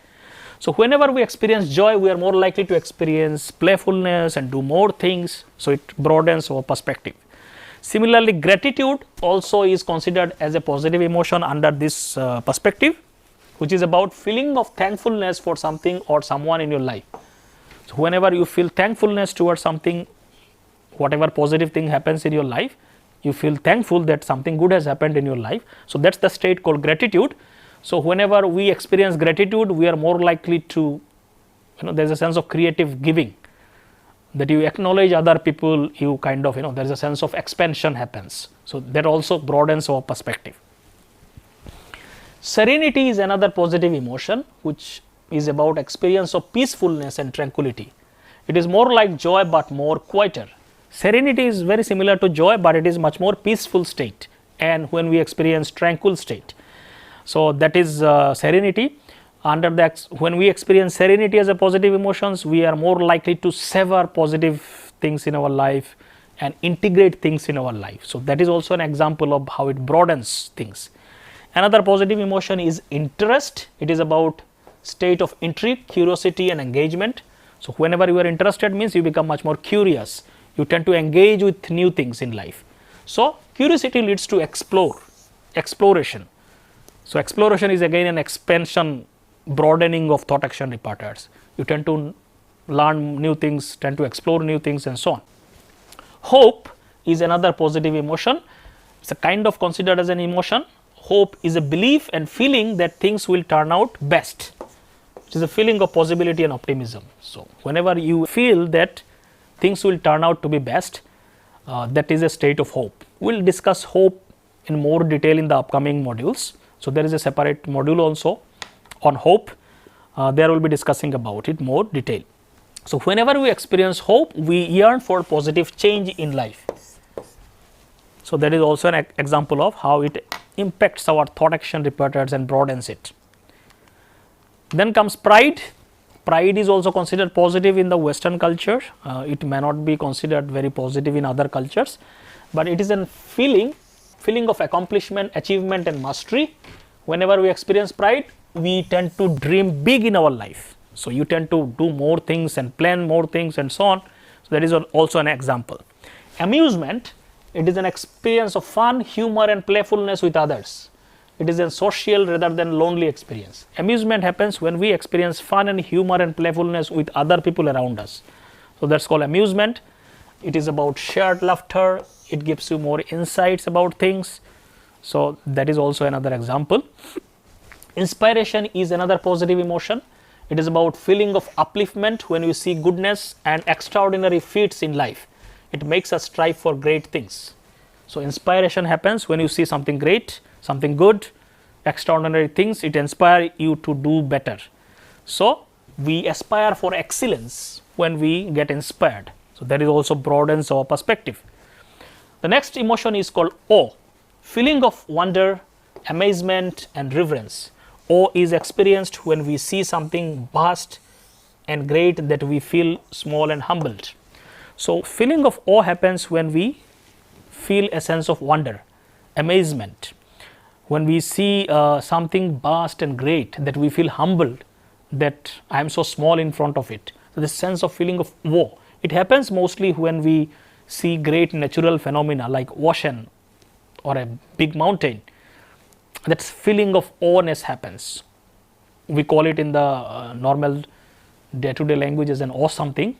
So whenever we experience joy, we are more likely to experience playfulness and do more things. So it broadens our perspective. Similarly, gratitude also is considered as a positive emotion under this perspective, which is about feeling of thankfulness for something or someone in your life. So whenever you feel thankfulness towards something, whatever positive thing happens in your life, you feel thankful that something good has happened in your life. So that's the state called gratitude. So whenever we experience gratitude, we are more likely to, there's a sense of creative giving, that you acknowledge other people, you kind of, there's a sense of expansion happens. So that also broadens our perspective. Serenity is another positive emotion, which is about experience of peacefulness and tranquility. It is more like joy but more quieter. Serenity is very similar to joy, but it is much more peaceful state, and when we experience tranquil state. So that is serenity. Under that, when we experience serenity as a positive emotions, we are more likely to savor positive things in our life and integrate things in our life. So that is also an example of how it broadens things. Another positive emotion is interest. It is about state of intrigue, curiosity and engagement. So whenever you are interested means you become much more curious. You tend to engage with new things in life. So curiosity leads to exploration. So exploration is again an expansion, broadening of thought action repertoires. You tend to learn new things, tend to explore new things and so on. Hope is another positive emotion. It's a kind of considered as an emotion. Hope is a belief and feeling that things will turn out best, which is a feeling of possibility and optimism. So whenever you feel that things will turn out to be best, that is a state of hope. We will discuss hope in more detail in the upcoming modules. So there is a separate module also on hope. There will be discussing about it more detail. So whenever we experience hope, we yearn for positive change in life. So that is also an example of how it impacts our thought action repertoires and broadens it. Then comes pride. Pride is also considered positive in the Western culture. It may not be considered very positive in other cultures, but it is a feeling of accomplishment, achievement and mastery. Whenever we experience pride, we tend to dream big in our life. So you tend to do more things and plan more things and so on. So that is also an example. Amusement, it is an experience of fun, humor and playfulness with others. It is a social rather than lonely experience. Amusement happens when we experience fun and humor and playfulness with other people around us. So that's called amusement. It is about shared laughter. It gives you more insights about things. So that is also another example. Inspiration is another positive emotion. It is about feeling of upliftment when we see goodness and extraordinary feats in life. It makes us strive for great things. So inspiration happens when you see something great, something good, extraordinary things. It inspires you to do better. So we aspire for excellence when we get inspired. So that is also broadens our perspective. The next emotion is called awe. Feeling of wonder, amazement and reverence. Awe is experienced when we see something vast and great that we feel small and humbled. So feeling of awe happens when we feel a sense of wonder, amazement. When we see something vast and great that we feel humbled that I am so small in front of it. So this sense of feeling of awe, it happens mostly when we see great natural phenomena like ocean or a big mountain. That feeling of awe-ness happens. We call it in the normal day-to-day language as an awe something.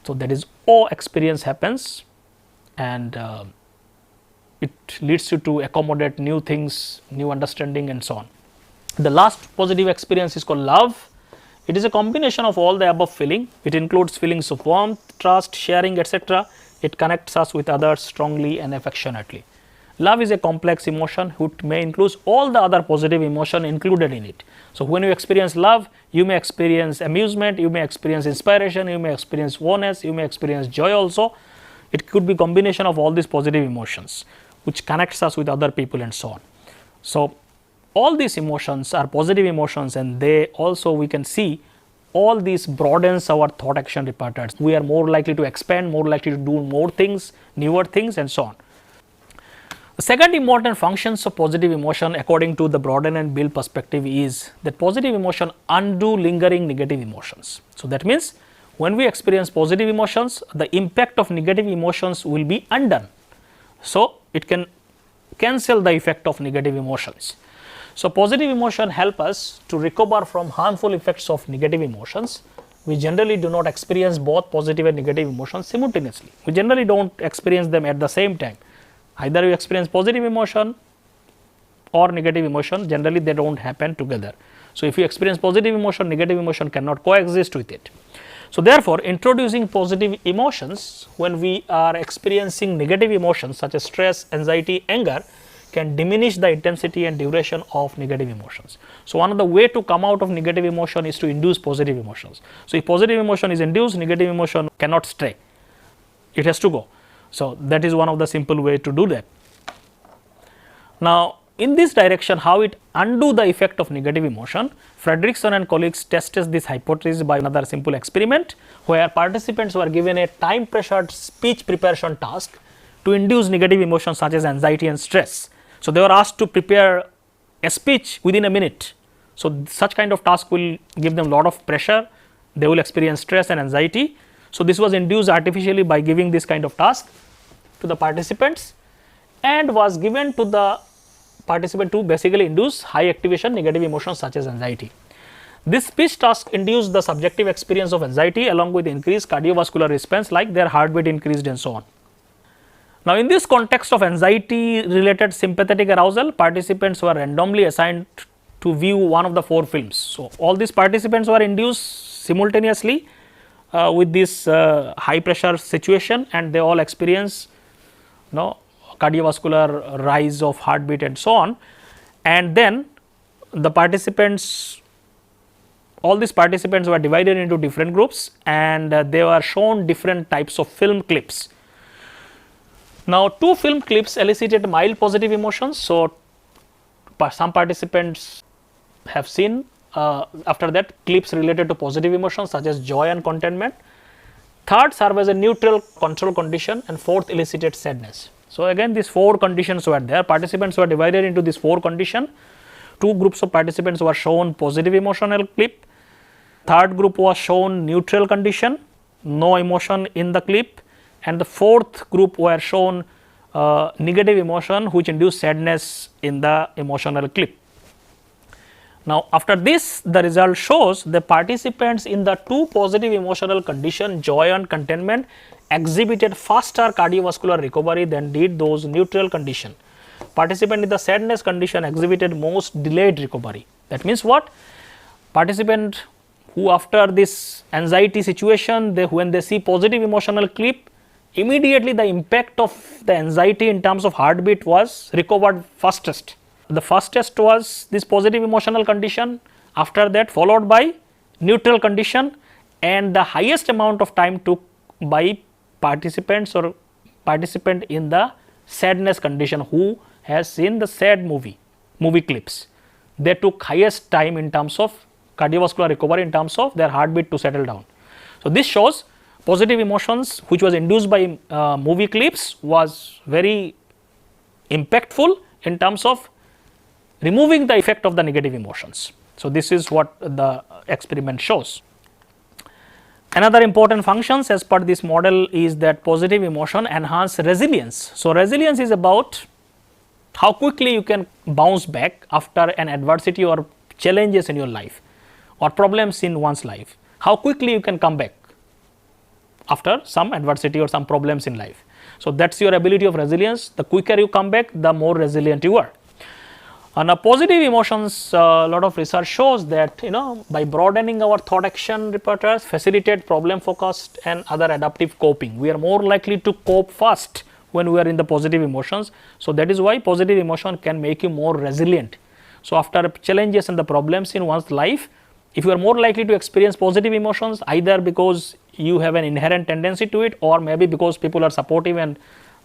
So that is awe experience happens, and it leads you to accommodate new things, new understanding and so on. The last positive experience is called love. It is a combination of all the above feeling. It includes feelings of warmth, trust, sharing, etc. It connects us with others strongly and affectionately. Love is a complex emotion which may include all the other positive emotion included in it. So when you experience love, you may experience amusement, you may experience inspiration, you may experience oneness, you may experience joy also. It could be combination of all these positive emotions which connects us with other people and so on. So all these emotions are positive emotions, and they also, we can see, all these broadens our thought action repertoires. We are more likely to expand, more likely to do more things, newer things and so on. The second important functions of positive emotion according to the Broaden and Bill perspective is that positive emotion undo lingering negative emotions. So, that means when we experience positive emotions, the impact of negative emotions will be undone. So, it can cancel the effect of negative emotions. So, positive emotion help us to recover from harmful effects of negative emotions. We generally do not experience both positive and negative emotions simultaneously. We generally do not experience them at the same time. Either you experience positive emotion or negative emotion, generally they do not happen together. So, if you experience positive emotion, negative emotion cannot coexist with it. So, therefore, introducing positive emotions when we are experiencing negative emotions such as stress, anxiety, anger can diminish the intensity and duration of negative emotions. So, one of the way to come out of negative emotion is to induce positive emotions. So, if positive emotion is induced, negative emotion cannot stray, it has to go. So, that is one of the simple way to do that. Now, in this direction, how it undo the effect of negative emotion, Fredrickson and colleagues tested this hypothesis by another simple experiment where participants were given a time pressured speech preparation task to induce negative emotions such as anxiety and stress. So, they were asked to prepare a speech within a minute. So, such kind of task will give them a lot of pressure, they will experience stress and anxiety. So, this was induced artificially by giving this kind of task to the participants and was given to the participant to basically induce high activation negative emotions such as anxiety. This speech task induced the subjective experience of anxiety along with increased cardiovascular response like their heartbeat increased and so on. Now, in this context of anxiety related sympathetic arousal, participants were randomly assigned to view one of the 4 films. So, all these participants were induced simultaneously with this high pressure situation and they all experience cardiovascular rise of heartbeat and so on, and then the participants, all these participants were divided into different groups and they were shown different types of film clips. Now, 2 film clips elicited mild positive emotions. So, some participants have seen after that clips related to positive emotions such as joy and contentment. Third served as a neutral control condition and fourth elicited sadness. So, again these 4 conditions were there, participants were divided into these 4 conditions. 2 groups of participants were shown positive emotional clip, third group was shown neutral condition, no emotion in the clip, and the 4th group were shown negative emotion which induced sadness in the emotional clip. Now, after this the result shows the participants in the 2 positive emotional condition joy and contentment exhibited faster cardiovascular recovery than did those neutral condition. Participant in the sadness condition exhibited most delayed recovery. That means what? Participant who after this anxiety situation, when they see positive emotional clip, immediately the impact of the anxiety in terms of heartbeat was recovered fastest. The fastest was this positive emotional condition, after that followed by neutral condition, and the highest amount of time took by participants or participant in the sadness condition who has seen the sad movie clips. They took highest time in terms of cardiovascular recovery in terms of their heartbeat to settle down. So, this shows positive emotions which was induced by movie clips was very impactful in terms of removing the effect of the negative emotions. So, this is what the experiment shows. Another important functions as per this model is that positive emotion enhance resilience. So, resilience is about how quickly you can bounce back after an adversity or challenges in your life or problems in one's life. How quickly you can come back after some adversity or some problems in life. So, that is your ability of resilience. The quicker you come back, the more resilient you are. Now, positive emotions, a lot of research shows that by broadening our thought action repertoires, facilitate problem focused and other adaptive coping. We are more likely to cope fast when we are in the positive emotions. So, that is why positive emotion can make you more resilient. So, after challenges and the problems in one's life, if you are more likely to experience positive emotions, either because you have an inherent tendency to it or maybe because people are supportive and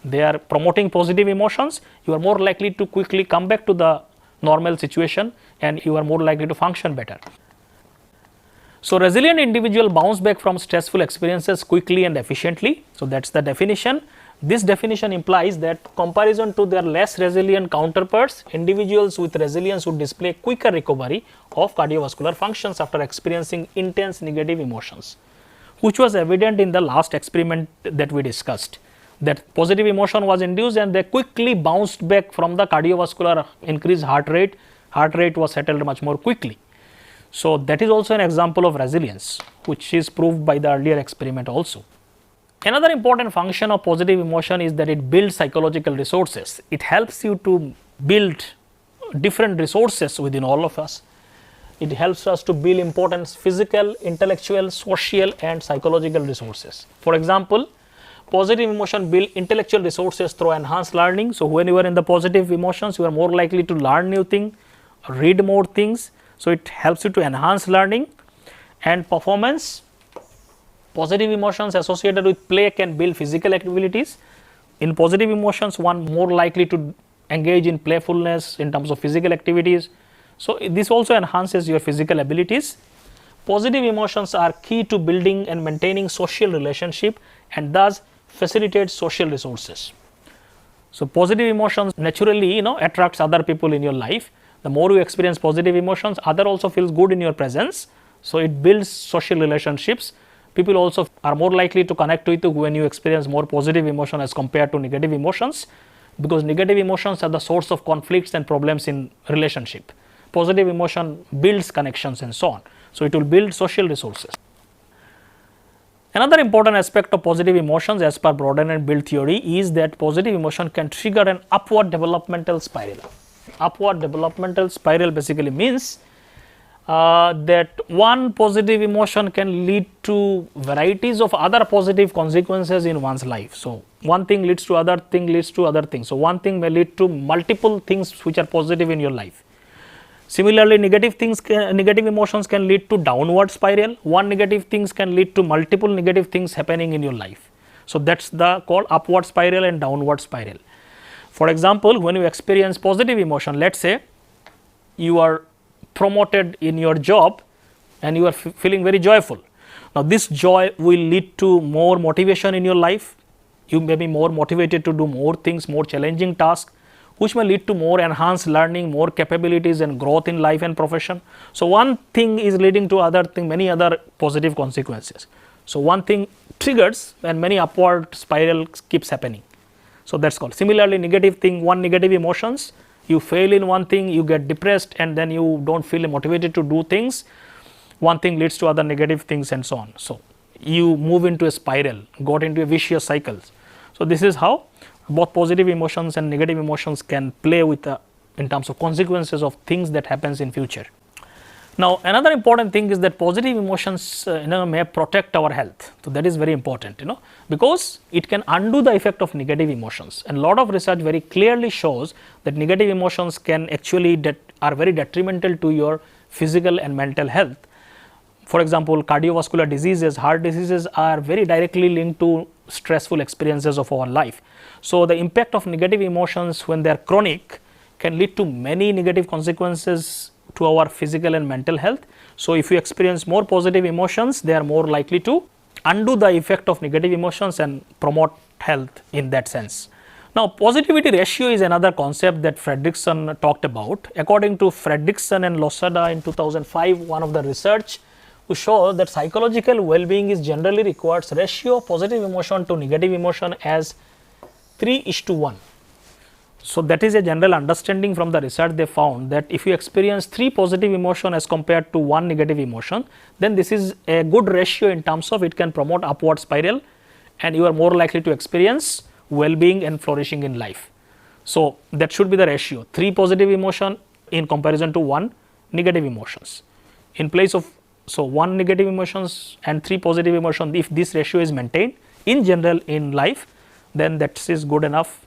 they are promoting positive emotions, you are more likely to quickly come back to the normal situation and you are more likely to function better. So, resilient individual bounce back from stressful experiences quickly and efficiently. So, that is the definition. This definition implies that comparison to their less resilient counterparts, individuals with resilience would display quicker recovery of cardiovascular functions after experiencing intense negative emotions, which was evident in the last experiment that we discussed, that positive emotion was induced and they quickly bounced back from the cardiovascular increased heart rate was settled much more quickly. So, that is also an example of resilience, which is proved by the earlier experiment also. Another important function of positive emotion is that it builds psychological resources. It helps you to build different resources within all of us. It helps us to build important physical, intellectual, social and psychological resources. For example, positive emotion build intellectual resources through enhanced learning. So, when you are in the positive emotions, you are more likely to learn new things, read more things. So, it helps you to enhance learning and performance. Positive emotions associated with play can build physical abilities. In positive emotions, one more likely to engage in playfulness in terms of physical activities. So, this also enhances your physical abilities. Positive emotions are key to building and maintaining social relationship and thus facilitate social resources. So, positive emotions naturally attracts other people in your life. The more you experience positive emotions, other also feels good in your presence. So, it builds social relationships. People also are more likely to connect with you when you experience more positive emotion as compared to negative emotions, because negative emotions are the source of conflicts and problems in relationship. Positive emotion builds connections and so on. So, it will build social resources. Another important aspect of positive emotions as per Broaden and Build theory is that positive emotion can trigger an upward developmental spiral. Upward developmental spiral basically means that one positive emotion can lead to varieties of other positive consequences in one's life. So, one thing leads to other thing leads to other things. So, one thing may lead to multiple things which are positive in your life. Similarly, negative emotions can lead to downward spiral. One negative things can lead to multiple negative things happening in your life. So, that is the called upward spiral and downward spiral. For example, when you experience positive emotion, let us say you are promoted in your job and you are feeling very joyful. Now, this joy will lead to more motivation in your life. You may be more motivated to do more things, more challenging tasks, which may lead to more enhanced learning, more capabilities and growth in life and profession. So, one thing is leading to other thing, many other positive consequences. So, one thing triggers and many upward spiral keeps happening. So, that is called. Similarly, negative thing, one negative emotions, you fail in one thing, you get depressed and then you do not feel motivated to do things, one thing leads to other negative things and so on. So, you move into a spiral, got into a vicious cycle. So, this is how both positive emotions and negative emotions can play with in terms of consequences of things that happens in future. Now, another important thing is that positive emotions may protect our health. So, that is very important because it can undo the effect of negative emotions, and lot of research very clearly shows that negative emotions can actually are very detrimental to your physical and mental health. For example, cardiovascular diseases, heart diseases are very directly linked to stressful experiences of our life. So, the impact of negative emotions when they are chronic can lead to many negative consequences to our physical and mental health. So, if you experience more positive emotions, they are more likely to undo the effect of negative emotions and promote health in that sense. Now, positivity ratio is another concept that Fredrickson talked about. According to Fredrickson and Losada in 2005, one of the research who show that psychological well-being is generally requires ratio of positive emotion to negative emotion as 3:1. So, that is a general understanding from the research. They found that if you experience 3 positive emotion as compared to 1 negative emotion, then this is a good ratio in terms of it can promote upward spiral and you are more likely to experience well-being and flourishing in life. So, that should be the ratio, 3 positive emotion in comparison to 1 negative emotions. In place of 1 negative emotions and 3 positive emotions, if this ratio is maintained in general in life, then that is good enough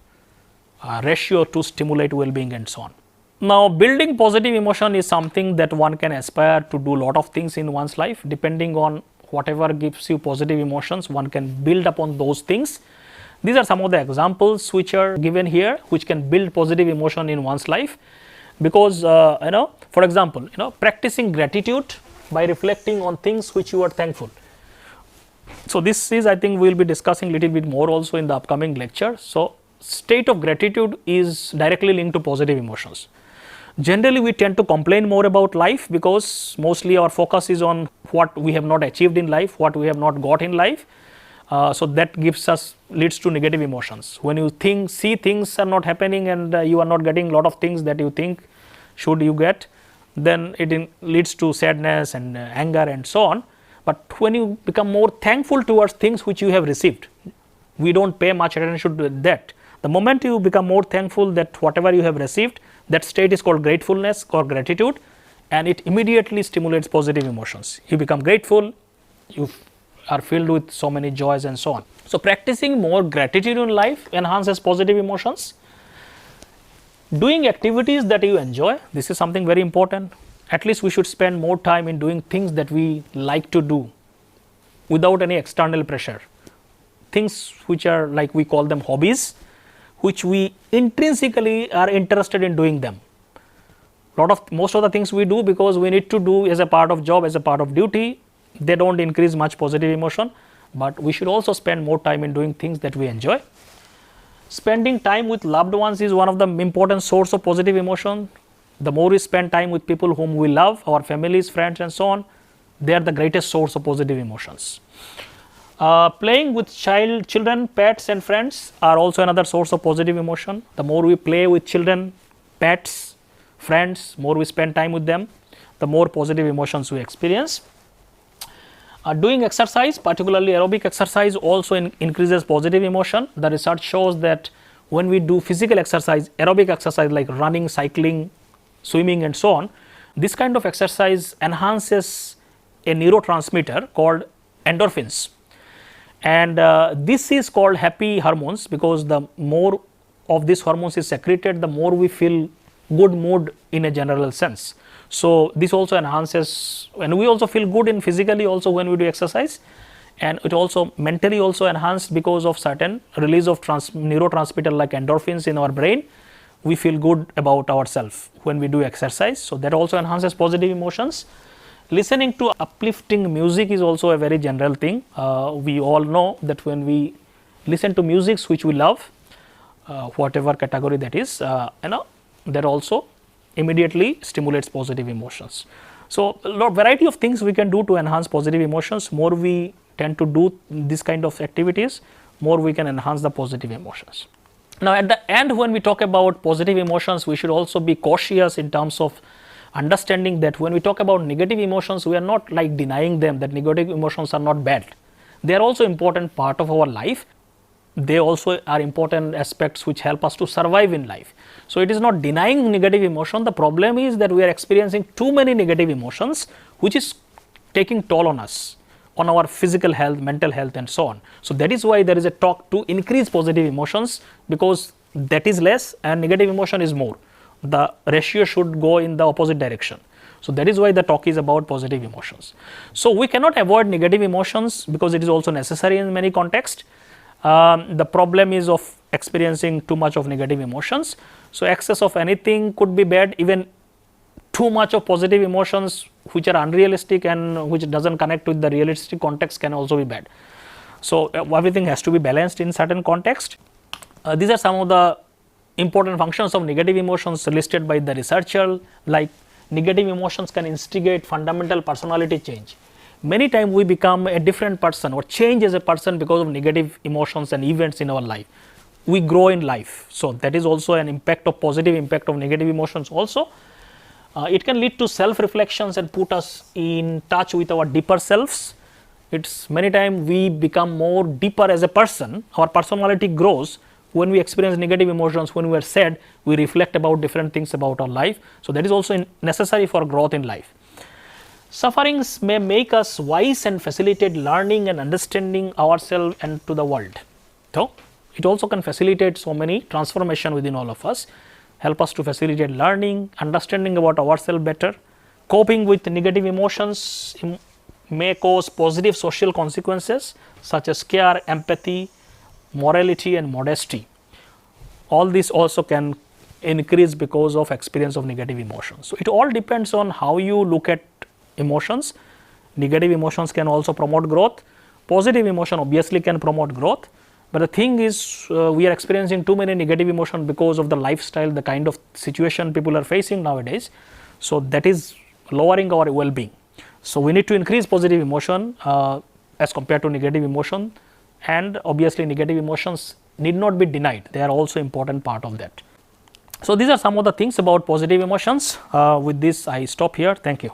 ratio to stimulate well-being and so on. Now, building positive emotion is something that one can aspire to do lot of things in one's life. Depending on whatever gives you positive emotions, one can build upon those things. These are some of the examples which are given here, which can build positive emotion in one's life, because for example, practicing gratitude by reflecting on things which you are thankful. So, this is, I think we will be discussing little bit more also in the upcoming lecture. So, state of gratitude is directly linked to positive emotions. Generally, we tend to complain more about life because mostly our focus is on what we have not achieved in life, what we have not got in life. So, that leads to negative emotions. When you see things are not happening and you are not getting lot of things that you think should you get, then it leads to sadness and anger and so on. But when you become more thankful towards things which you have received, we do not pay much attention to that. The moment you become more thankful that whatever you have received, that state is called gratefulness or gratitude, and it immediately stimulates positive emotions. You become grateful, you are filled with so many joys and so on. So, practicing more gratitude in life enhances positive emotions. Doing activities that you enjoy, this is something very important. At least we should spend more time in doing things that we like to do without any external pressure. Things which are like we call them hobbies, which we intrinsically are interested in doing them. Most of the things we do because we need to do as a part of job, as a part of duty, they do not increase much positive emotion, but we should also spend more time in doing things that we enjoy. Spending time with loved ones is one of the important source of positive emotion. The more we spend time with people whom we love, our families, friends and so on, they are the greatest source of positive emotions. Playing with children, pets and friends are also another source of positive emotion. The more we play with children, pets, friends, more we spend time with them, the more positive emotions we experience. Doing exercise, particularly aerobic exercise, also increases positive emotion. The research shows that when we do physical exercise, aerobic exercise like running, cycling, swimming and so on, this kind of exercise enhances a neurotransmitter called endorphins. And this is called happy hormones because the more of these hormones is secreted, the more we feel good mood in a general sense. So, this also enhances, and we also feel good in physically also when we do exercise, and it also mentally also enhanced because of certain release of neurotransmitter like endorphins in our brain. We feel good about ourselves when we do exercise. So, that also enhances positive emotions. Listening to uplifting music is also a very general thing. We all know that when we listen to music which we love, whatever category that is, that also immediately stimulates positive emotions. So, a variety of things we can do to enhance positive emotions. More we tend to do this kind of activities, more we can enhance the positive emotions. Now, at the end, when we talk about positive emotions, we should also be cautious in terms of understanding that when we talk about negative emotions, we are not like denying them, that negative emotions are not bad. They are also important part of our life. They also are important aspects which help us to survive in life. So, it is not denying negative emotion. The problem is that we are experiencing too many negative emotions which is taking toll on us, on our physical health, mental health and so on. So, that is why there is a talk to increase positive emotions, because that is less and negative emotion is more. The ratio should go in the opposite direction. So, that is why the talk is about positive emotions. So, we cannot avoid negative emotions because it is also necessary in many contexts. The problem is of experiencing too much of negative emotions. So, excess of anything could be bad, even too much of positive emotions which are unrealistic and which does not connect with the realistic context can also be bad. So, everything has to be balanced in certain context. These are some of the important functions of negative emotions listed by the researcher, like negative emotions can instigate fundamental personality change. Many times we become a different person or change as a person because of negative emotions and events in our life. We grow in life. So, that is also an impact of positive impact of negative emotions also. It can lead to self reflections and put us in touch with our deeper selves. It's many times we become more deeper as a person, our personality grows when we experience negative emotions. When we are sad, we reflect about different things about our life. So, that is also necessary for growth in life. Sufferings may make us wise and facilitate learning and understanding ourselves and to the world. So, it also can facilitate so many transformation within all of us, help us to facilitate learning, understanding about ourselves better. Coping with negative emotions may cause positive social consequences such as care, empathy, morality and modesty. All this also can increase because of experience of negative emotions. So, it all depends on how you look at emotions. Negative emotions can also promote growth, positive emotion obviously can promote growth, but the thing is we are experiencing too many negative emotion because of the lifestyle, the kind of situation people are facing nowadays. So, that is lowering our well-being. So, we need to increase positive emotion as compared to negative emotion, and obviously negative emotions need not be denied, they are also important part of that. So, these are some of the things about positive emotions. With this I stop here. Thank you.